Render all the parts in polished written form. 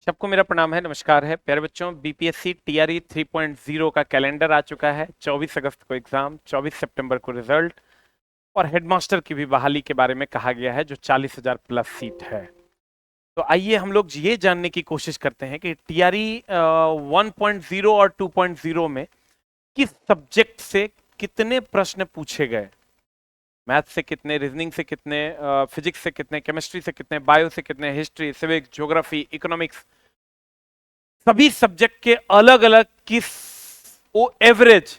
सबको मेरा प्रणाम है, नमस्कार है प्यारे बच्चों। बीपीएससी टीआरई 3.0 का कैलेंडर आ चुका है। 24 अगस्त को एग्जाम, 24 सितंबर को रिजल्ट और हेडमास्टर की भी बहाली के बारे में कहा गया है जो 40,000 प्लस सीट है। तो आइए हम लोग ये जानने की कोशिश करते हैं कि टीआरई 1.0 और 2.0 में किस सब्जेक्ट से कितने प्रश्न पूछे गए। मैथ से कितने, रीजनिंग से कितने, फिजिक्स से कितने, केमिस्ट्री से कितने, बायो से कितने, हिस्ट्री, सिविक्स, ज्योग्राफी, इकोनॉमिक्स, सभी सब्जेक्ट के अलग अलग किस ओ एवरेज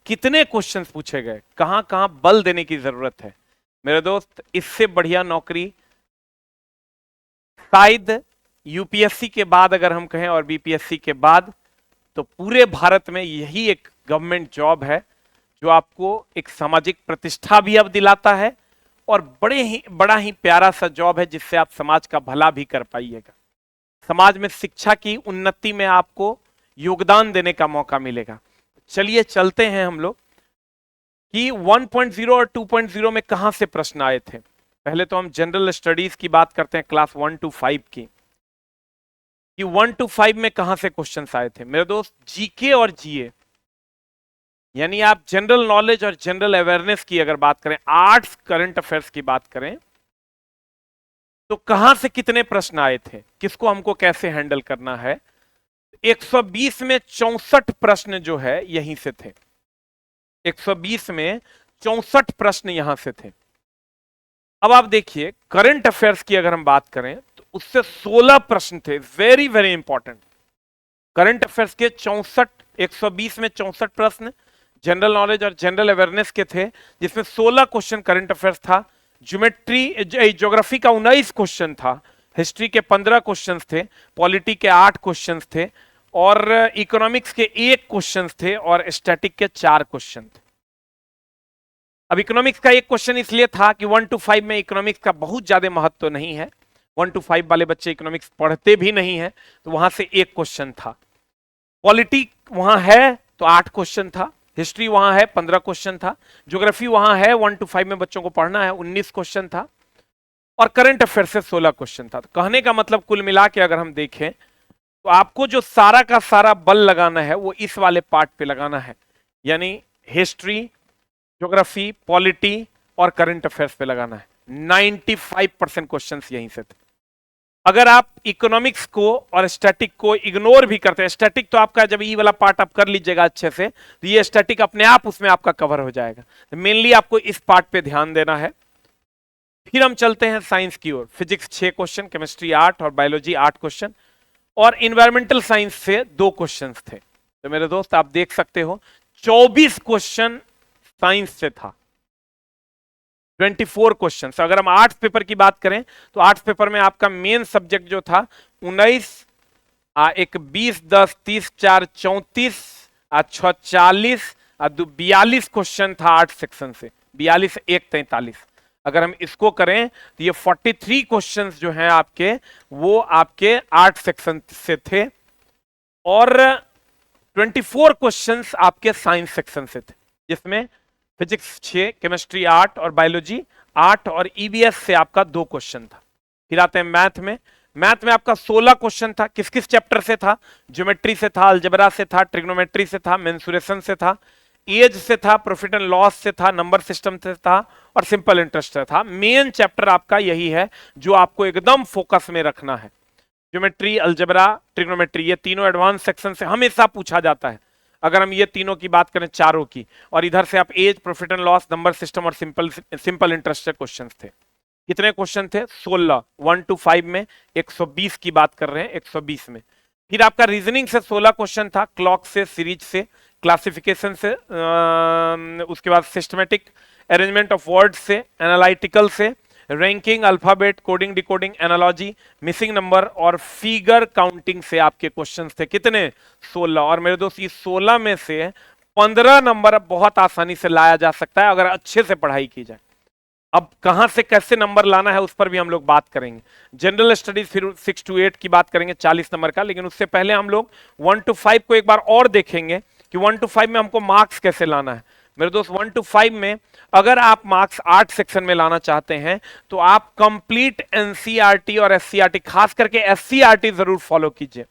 कितने क्वेश्चंस पूछे गए, कहां कहां बल देने की जरूरत है। मेरे दोस्त, इससे बढ़िया नौकरी शायद यूपीएससी के बाद अगर हम कहें और बीपीएससी के बाद, तो पूरे भारत में यही एक गवर्नमेंट जॉब है जो आपको एक सामाजिक प्रतिष्ठा भी अब दिलाता है और बड़ा ही प्यारा सा जॉब है जिससे आप समाज का भला भी कर पाइएगा। समाज में शिक्षा की उन्नति में आपको योगदान देने का मौका मिलेगा। चलिए चलते हैं हम लोग कि 1.0 और 2.0 में कहां से प्रश्न आए थे। पहले तो हम जनरल स्टडीज की बात करते हैं, क्लास 1 to 5 की, कि 1 to 5 में कहां से क्वेश्चंस आए थे। मेरे दोस्त, जीके और जीए यानी आप जनरल नॉलेज और जनरल अवेयरनेस की अगर बात करें, आर्ट्स करंट अफेयर्स की बात करें, तो कहां से कितने प्रश्न आए थे, किसको हमको कैसे हैंडल करना है। 120 में 64 प्रश्न जो है यहीं से थे। 120 में 64 प्रश्न यहां से थे। अब आप देखिए, करंट अफेयर्स की अगर हम बात करें तो उससे 16 प्रश्न थे, very very important. Current affairs के 64, 120 में 64 प्रश्न जनरल नॉलेज और जनरल अवेयरनेस के थे, जिसमें 16 क्वेश्चन करंट अफेयर्स था। ज्योमेट्री ज्योग्राफी का 19 क्वेश्चन था, हिस्ट्री के 15 क्वेश्चंस थे, पॉलिटी के 8 क्वेश्चंस थे और इकोनॉमिक्स के 1 क्वेश्चंस थे और स्टैटिक के 4 क्वेश्चन थे। अब इकोनॉमिक्स का 1 क्वेश्चन इसलिए था कि 1 to 5 में इकोनॉमिक्स का बहुत ज्यादा महत्व तो नहीं है, 1 to 5 वाले बच्चे इकोनॉमिक्स पढ़ते भी नहीं है, तो वहां से 1 क्वेश्चन था। पॉलिटी वहां है तो 8 क्वेश्चन था, हिस्ट्री वहां है 15 क्वेश्चन था, ज्योग्राफी वहां है 1 to 5 में बच्चों को पढ़ना है 19 क्वेश्चन था और करंट अफेयर से 16 क्वेश्चन था। तो कहने का मतलब कुल मिला के अगर हम देखें तो आपको जो सारा का सारा बल लगाना है वो इस वाले पार्ट पे लगाना है, यानी हिस्ट्री, ज्योग्राफी, पॉलिटी और करंट अफेयर्स पे लगाना है। 95% क्वेश्चंस यहीं से थे। अगर आप इकोनॉमिक्स को और स्टैटिक को इग्नोर भी करते हैं, स्टैटिक तो आपका जब ई वाला पार्ट आप कर लीजिएगा अच्छे से, तो ये स्टैटिक अपने आप उसमें आपका कवर हो जाएगा। तो मेनली आपको इस पार्ट पे ध्यान देना है। फिर हम चलते हैं साइंस की ओर। फिजिक्स 6 क्वेश्चन, केमिस्ट्री 8 और बायोलॉजी 8 क्वेश्चन और इन्वायरमेंटल साइंस से 2 क्वेश्चन थे। तो मेरे दोस्त, आप देख सकते हो 24 क्वेश्चन साइंस से था, 24 क्वेश्चन। अगर हम आर्ट्स पेपर की बात करें तो आर्ट्स पेपर में आपका मेन सब्जेक्ट जो था 19, एक 20, 10, 30, 4, 34, 6, 40, 42 क्वेश्चन था आर्ट्स सेक्शन से, 42, 1, 43। अगर हम इसको करें तो ये 43 क्वेश्चंस जो हैं आपके, वो आपके आर्ट्स सेक्शन से थे और 24 क्वेश्चंस आपके साइंस सेक्शन से थे, जिसमें फिजिक्स 6, केमिस्ट्री 8 और बायोलॉजी 8 और ईवीएस से आपका 2 क्वेश्चन था। फिर आते हैं मैथ में। मैथ में आपका 16 क्वेश्चन था। किस किस चैप्टर से था? ज्योमेट्री से था, अलजेब्रा से था, ट्रिग्नोमेट्री से था, मेंसुरेशन से था, एज से था, प्रॉफिट एंड लॉस से था, नंबर सिस्टम से था और सिंपल इंटरेस्ट से था। मेन चैप्टर आपका यही है जो आपको एकदम फोकस में रखना है। ज्योमेट्री, अलजेब्रा, ट्रिग्नोमेट्री, ये तीनों एडवांस सेक्शन से हमेशा पूछा जाता है। अगर हम ये तीनों की बात करें, चारों की, और इधर से आप age, profit and loss, number system और सिंपल इंटरेस्ट से क्वेश्चंस थे। कितने क्वेश्चन थे? 16। 1 to 5 में 120 की बात कर रहे हैं, 120 में। फिर आपका रीजनिंग से 16 क्वेश्चन था, क्लॉक से, सीरीज से, क्लासिफिकेशन से, उसके बाद सिस्टमेटिक अरेंजमेंट ऑफ वर्ड्स से, एनालिटिकल से, ranking, alphabet, coding, decoding, analogy, missing number और फिगर काउंटिंग से आपके क्वेश्चंस थे। कितने? 16। और मेरे दोस्त, ये 16 में से 15 नंबर बहुत आसानी से लाया जा सकता है अगर अच्छे से पढ़ाई की जाए। अब कहां से कैसे नंबर लाना है उस पर भी हम लोग बात करेंगे। जनरल स्टडीज फिर 6 to 8 की बात करेंगे, 40 नंबर का, लेकिन उससे पहले हम लोग 1 to 5 को एक बार और देखेंगे कि 1 to 5 में हमको मार्क्स कैसे लाना है। मेरे दोस्त 1 to 5 में अगर आप मार्क्स 8 सेक्शन में लाना चाहते हैं तो आप कंप्लीट एनसीईआरटी और एससीईआरटी, खास करके एससीईआरटी जरूर फॉलो कीजिए।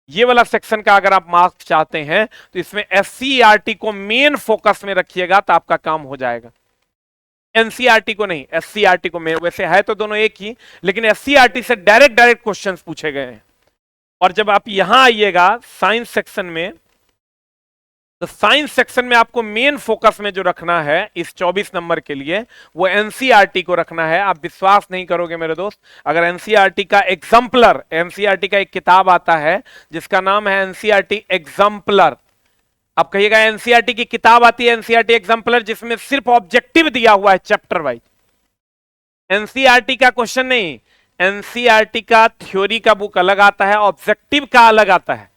ये वाला सेक्शन का अगर आप मार्क्स चाहते हैं तो इसमें एससीईआरटी को मेन फोकस में रखिएगा तो आपका काम हो जाएगा। एनसीईआरटी को नहीं, एससीईआरटी को मेन। वैसे है तो दोनों एक ही, लेकिन एससीईआरटी से डायरेक्ट क्वेश्चंस पूछे गए हैं। और जब आप यहां आइएगा साइंस सेक्शन में, तो साइंस सेक्शन में आपको मेन फोकस में जो रखना है इस 24 नंबर के लिए वो एनसीईआरटी को रखना है। आप विश्वास नहीं करोगे मेरे दोस्त, अगर एनसीईआरटी का एग्जाम्पलर, एनसीईआरटी का एक किताब आता है जिसका नाम है एनसीईआरटी एग्जाम्पलर। आप कहिएगा एनसीईआरटी की किताब आती है एनसीईआरटी एग्जाम्पलर जिसमें सिर्फ ऑब्जेक्टिव दिया हुआ है चैप्टर वाइज। एनसीईआरटी का क्वेश्चन नहीं, एनसीईआरटी का थ्योरी का बुक अलग आता है, ऑब्जेक्टिव का अलग आता है।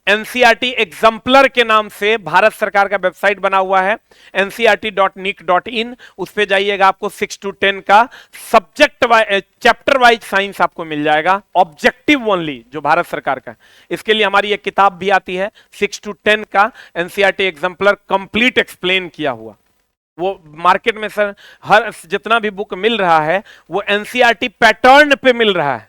एनसीईआरटी एग्जाम्पलर के नाम से भारत सरकार का वेबसाइट बना हुआ है ncrt.nic.in, उस पे जाइएगा, आपको 6 to 10 का subject wise, chapter wise science आपको मिल जाएगा, ऑब्जेक्टिव ओनली जो भारत सरकार का है। इसके लिए हमारी एक किताब भी आती है 6 to 10 का एनसीईआरटी एग्जाम्पलर कंप्लीट एक्सप्लेन किया हुआ। वो मार्केट में सर हर जितना भी बुक मिल रहा है वो एनसीईआरटी पैटर्न पे मिल रहा है।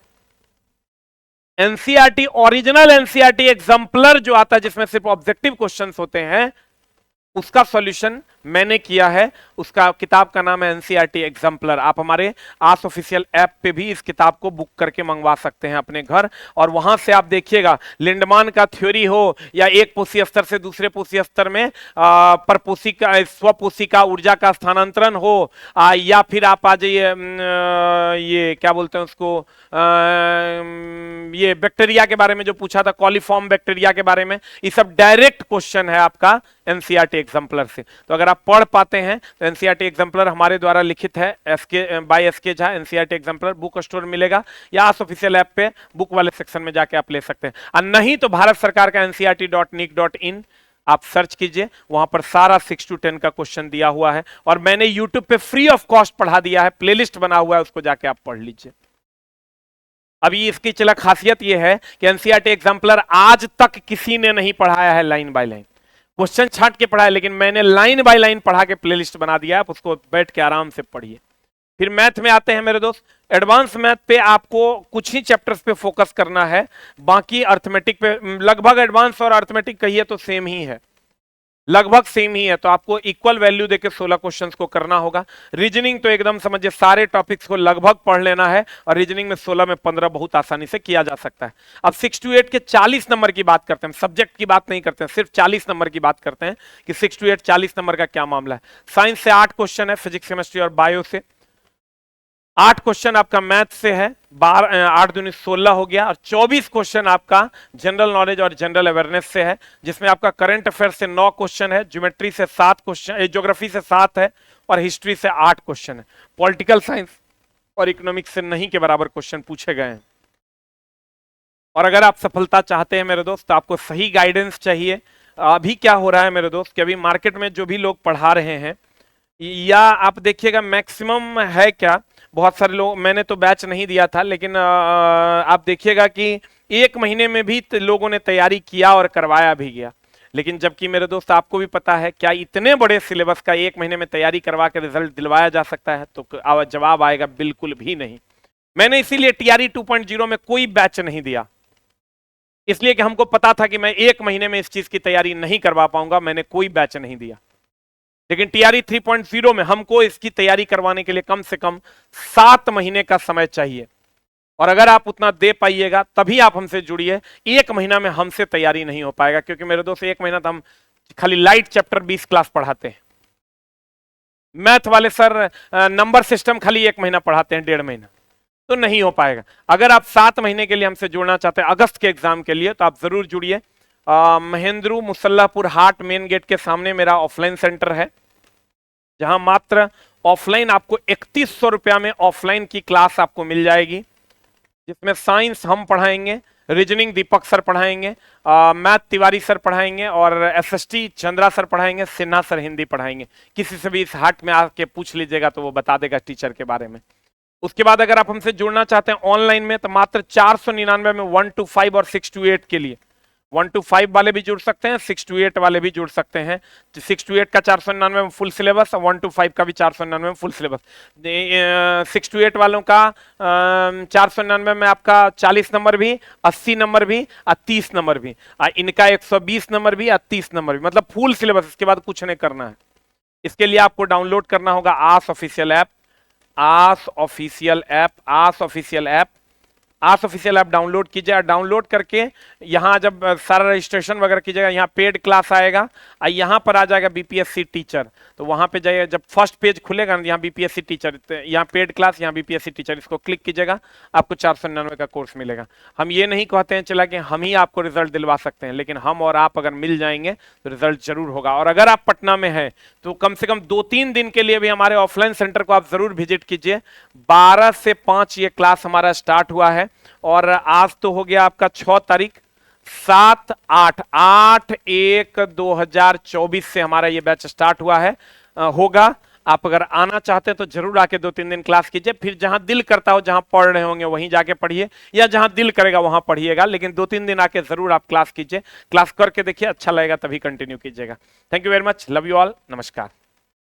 एनसीईआरटी ओरिजिनल एनसीईआरटी एग्जाम्पलर जो आता है जिसमें सिर्फ ऑब्जेक्टिव क्वेश्चंस होते हैं, उसका सॉल्यूशन मैंने किया है। उसका किताब का नाम है एनसीईआरटी एग्जाम्पलर। आप हमारे आस ऑफिशियल ऐप पे भी इस किताब को बुक करके मंगवा सकते हैं अपने घर, और वहां से आप देखिएगा लिंडमान का थ्योरी हो या एक पोषी स्तर से दूसरे पोषी स्तर में परपोषी का, स्वपोषी का ऊर्जा का स्थानांतरण हो, या फिर आप आ जाइए ये क्या बोलते हैं उसको, ये बैक्टीरिया के बारे में जो पूछा था, कॉलीफॉर्म बैक्टीरिया के बारे में, ये सब डायरेक्ट क्वेश्चन है आपका एनसीईआरटी एग्जाम्पलर से। तो अगर आप पढ़ पाते हैं तो एनसीईआरटी एग्जाम्पलर हमारे द्वारा लिखित है, by S K Jha, NCERT exemplar book store मिलेगा, या आस ऑफिशियल ऐप पे बुक वाले सेक्शन में जाके आप ले सकते हैं। और नहीं तो भारत सरकार का ncrt.nic.in आप सर्च कीजिए, वहां पर सारा 6 to 10 का क्वेश्चन दिया हुआ है, और मैंने यूट्यूब पे फ्री ऑफ कॉस्ट पढ़ा दिया है, प्लेलिस्ट बना हुआ है, उसको जाके आप पढ़ लीजिए। अभी इसकी चला खासियत यह है कि एनसीईआरटी एग्जाम्पलर आज तक किसी ने नहीं पढ़ाया है लाइन बाय लाइन, क्वेश्चन छांट के पढ़ाया, लेकिन मैंने लाइन बाय लाइन पढ़ा के प्लेलिस्ट बना दिया, आप उसको बैठ के आराम से पढ़िए। फिर मैथ में आते हैं मेरे दोस्त। एडवांस मैथ पे आपको कुछ ही चैप्टर्स पे फोकस करना है, बाकी अर्थमेटिक पे लगभग एडवांस और अर्थमेटिक कहिए तो सेम ही है, लगभग सेम ही है, तो आपको इक्वल वैल्यू देके 16 क्वेश्चंस को करना होगा। रीजनिंग तो एकदम समझिए सारे टॉपिक्स को लगभग पढ़ लेना है, और रीजनिंग में 16 में 15 बहुत आसानी से किया जा सकता है। अब 6 to 8 के 40 नंबर की बात करते हैं, सब्जेक्ट की बात नहीं करते हैं, सिर्फ 40 नंबर की बात करते हैं कि 6 to 8 40 नंबर का क्या मामला है। साइंस से 8 क्वेश्चन है, फिजिक्स केमिस्ट्री और बायो से 8 क्वेश्चन आपका मैथ से है, 8 दूनी 16 हो गया, और 24 क्वेश्चन आपका जनरल नॉलेज और जनरल अवेयरनेस से है, जिसमें आपका करंट अफेयर से 9 क्वेश्चन है, ज्योमेट्री से 7 क्वेश्चन, ज्योग्राफी से 7 है, और हिस्ट्री से 8 क्वेश्चन है। पॉलिटिकल साइंस और इकोनॉमिक्स से नहीं के बराबर क्वेश्चन पूछे गए हैं। और अगर आप सफलता चाहते हैं मेरे दोस्त तो आपको सही गाइडेंस चाहिए। अभी क्या हो रहा है मेरे दोस्त कि अभी मार्केट में जो भी लोग पढ़ा रहे हैं, या आप देखिएगा मैक्सिमम है क्या, बहुत सारे लोग, मैंने तो बैच नहीं दिया था, लेकिन आप देखिएगा कि 1 महीने में भी लोगों ने तैयारी किया और करवाया भी गया। लेकिन जबकि मेरे दोस्त आपको भी पता है क्या इतने बड़े सिलेबस का 1 महीने में तैयारी करवा के रिजल्ट दिलवाया जा सकता है, तो जवाब आएगा बिल्कुल भी नहीं। मैंने इसीलिए टीआरई 2.0 में कोई बैच नहीं दिया, इसलिए कि हमको पता था कि मैं 1 महीने में इस चीज की तैयारी नहीं करवा पाऊंगा, मैंने कोई बैच नहीं दिया। लेकिन टीआरई 3.0 में हमको इसकी तैयारी करवाने के लिए कम से कम 7 महीने का समय चाहिए, और अगर आप उतना दे पाइएगा तभी आप हमसे जुड़िए। 1 महीना में हमसे तैयारी नहीं हो पाएगा, क्योंकि मेरे दोस्त 1 महीना तो हम खाली लाइट चैप्टर 20 क्लास पढ़ाते हैं। मैथ वाले सर नंबर सिस्टम खाली 1 महीना पढ़ाते हैं, 1.5 महीना, तो नहीं हो पाएगा। अगर आप 7 महीने के लिए हमसे जुड़ना चाहते हैं अगस्त के एग्जाम के लिए, तो आप जरूर जुड़िए। महेंद्रू मुसल्लापुर हाट मेन गेट के सामने मेरा ऑफलाइन सेंटर है, जहां मात्र ऑफलाइन आपको 3100 रुपया में ऑफलाइन की क्लास आपको मिल जाएगी, जिसमें साइंस हम पढ़ाएंगे, रीजनिंग दीपक सर पढ़ाएंगे, मैथ तिवारी सर पढ़ाएंगे, और एसएसटी चंद्रा सर पढ़ाएंगे, सिन्हा सर हिंदी पढ़ाएंगे। किसी से भी इस हाट में आके पूछ लीजिएगा तो वो बता देगा टीचर के बारे में। उसके बाद अगर आप हमसे जुड़ना चाहते हैं ऑनलाइन में, तो मात्र 499 में 1 to 5 और 6 to 8 के लिए 1 to 5 वाले भी जुड़ सकते हैं, 6 to 8 वाले भी जुड़ सकते हैं। 6 to 8 का 499 में फुल सिलेबस, 1 to 5 का भी 499 में फुल सिलेबस। 6 to 8 वालों का 499 में आपका 40 नंबर भी, 80 नंबर भी और 30 नंबर भी, इनका 120 नंबर भी और 30 नंबर भी, मतलब फुल सिलेबस। इसके बाद कुछ नहीं करना है। इसके लिए आपको डाउनलोड करना होगा आस ऑफिशियल ऐप, आस ऑफिशियल ऐप, आस ऑफिशियल ऐप, आस ऑफिशियल ऐप डाउनलोड कीजिएगा। डाउनलोड करके यहाँ जब सारा रजिस्ट्रेशन वगैरह कीजिएगा, यहाँ पेड क्लास आएगा और यहाँ पर आ जाएगा बीपीएससी टीचर। तो वहाँ पे जाइए, जब फर्स्ट पेज खुलेगा ना, यहाँ बीपीएससी टीचर, यहाँ पेड क्लास, यहाँ बीपीएससी टीचर, इसको क्लिक कीजिएगा, आपको 499 का कोर्स मिलेगा। हम ये नहीं कहते हैं चला कि हम ही आपको रिजल्ट दिलवा सकते हैं, लेकिन हम और आप अगर मिल जाएंगे तो रिजल्ट जरूर होगा। और अगर आप पटना में हैं तो कम से कम 2-3 दिन के लिए भी हमारे ऑफलाइन सेंटर को आप जरूर विजिट कीजिए। 12 से 5 ये क्लास हमारा स्टार्ट हुआ है और आज तो हो गया आपका 6 तारीख, 8/1/2024 से हमारा ये बैच स्टार्ट हुआ है, होगा। आप अगर आना चाहते हैं तो जरूर आके 2-3 दिन क्लास कीजिए, फिर जहां दिल करता हो, जहां पढ़ रहे होंगे वहीं जाके पढ़िए, या जहां दिल करेगा वहां पढ़िएगा, लेकिन 2-3 दिन आके जरूर आप क्लास कीजिए। क्लास करके देखिए, अच्छा लगेगा तभी कंटिन्यू कीजिएगा। Thank you very much, love you all, नमस्कार।